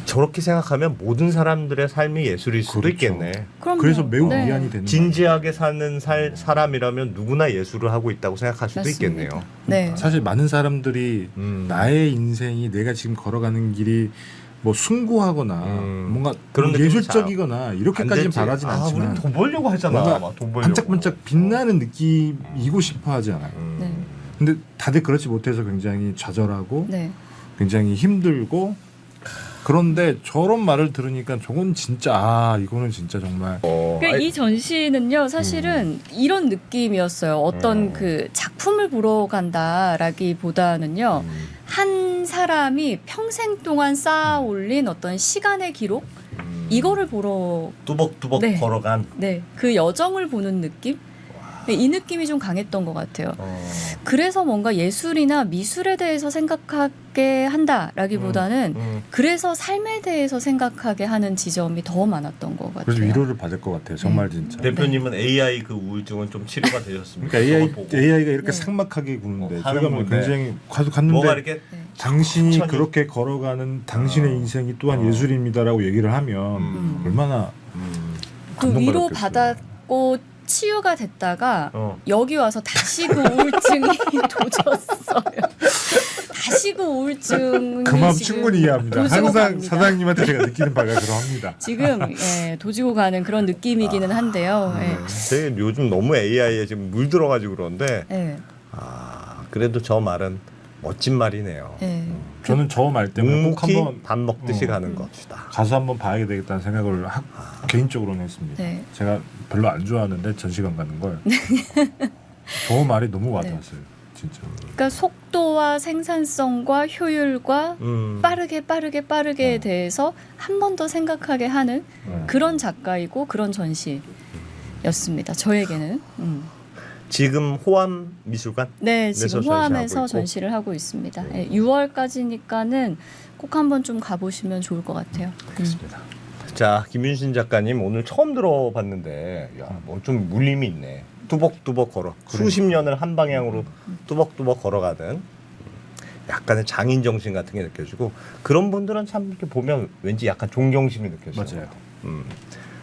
저렇게 생각하면 모든 사람들의 삶이 예술일 수도 그렇죠. 있겠네. 그럼요. 그래서 매우 네. 위안이 되는 진지하게 사는 사람이라면 누구나 예술을 하고 있다고 생각할 수도 맞습니다. 있겠네요. 네. 거예요. 사실 많은 사람들이 나의 인생이 내가 지금 걸어가는 길이 뭐 숭고하거나 뭔가 그런 느낌이 예술적이거나 이렇게까지는 바라진 않지만 우리 돈 벌려고 하잖아. 뭔가 막 돈 벌려고. 반짝반짝 빛나는 느낌이고 싶어 하지 않아요. 네. 근데 다들 그렇지 못해서 굉장히 좌절하고 네. 굉장히 힘들고 그런데 저런 말을 들으니까 저건 진짜 이거는 진짜 정말 그러니까 이 전시는요 사실은 이런 느낌이었어요. 어떤 그 작품을 보러 간다라기보다는요 한 사람이 평생 동안 쌓아 올린 어떤 시간의 기록 이거를 보러 뚜벅뚜벅 네. 걸어간. 네, 그 여정을 보는 느낌? 네, 이 느낌이 좀 강했던 것 같아요. 그래서 뭔가 예술이나 미술에 대해서 생각하게 한다라기보다는 그래서 삶에 대해서 생각하게 하는 지점이 더 많았던 것 같아요. 그래서 위로를 받을 것 같아요. 정말 진짜. 대표님은 AI 그 우울증은 좀 치료가 되셨습니까? 그러니까 저걸 보고. AI가 이렇게 네. 삭막하게 구는데 하는 저희가 뭐 건데. 굉장히 갔는데 뭐가 이렇게 네. 당신이 천천히. 그렇게 걸어가는 당신의 인생이 또한 예술입니다라고 얘기를 하면 얼마나 그 위로 감동받았겠어요. 받았고 치유가 됐다가 어. 여기 와서 다시 그 우울증이 도졌어요. 다시 그 우울증이 그 마음 지금 충분히 이해합니다. 도지고 항상 갑니다. 사장님한테 제가 느끼는 바가 그러합니다. 지금 예, 도지고 가는 그런 느낌이기는 한데요. 예. 되게 요즘 너무 AI에 지금 물들어가지고 그러는데 예. 그래도 저 말은 멋진 말이네요. 예. 저는 저 말 때문에 꼭 묵묵히 한번 밥 먹듯이 어. 가는 것이다. 가서 한번 봐야 되겠다는 생각을 개인적으로는 했습니다. 네. 제가 별로 안 좋아하는데 전시관 가는 걸. 저 말이 너무 와닿았어요. 진짜. 그러니까 속도와 생산성과 효율과 빠르게 대해서 한 번 더 생각하게 하는 그런 작가이고 그런 전시였습니다. 저에게는. 지금 호암 미술관? 네, 내서 지금 전시하고 호암에서 있고. 전시를 하고 있습니다. 예, 6월까지니까는 꼭 한번 좀 가보시면 좋을 것 같아요. 자, 김윤신 작가님 오늘 처음 들어봤는데 뭐 좀 물림이 있네. 뚜벅뚜벅 걸어. 수십 년을 한 방향으로 뚜벅뚜벅 걸어가는 약간의 장인 정신 같은 게 느껴지고 그런 분들은 참 이렇게 보면 왠지 약간 존경심이 느껴져요. 맞아요.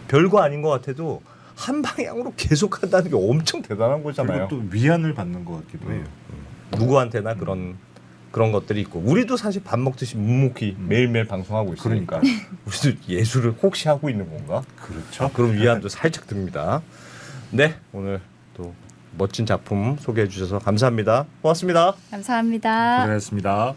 별거 아닌 것 같아도 한 방향으로 계속 한다는 게 엄청 대단한 거잖아요. 그리고 또 위안을 받는 것 같기도 해요. 누구한테나 그런 것들이 있고 우리도 사실 밥 먹듯이 묵묵히 매일매일 방송하고 있으니까 우리도 예술을 혹시 하고 있는 건가? 그렇죠. 그런 위안도 살짝 듭니다. 네, 오늘 또 멋진 작품 소개해 주셔서 감사합니다. 고맙습니다. 감사합니다. 고생하셨습니다.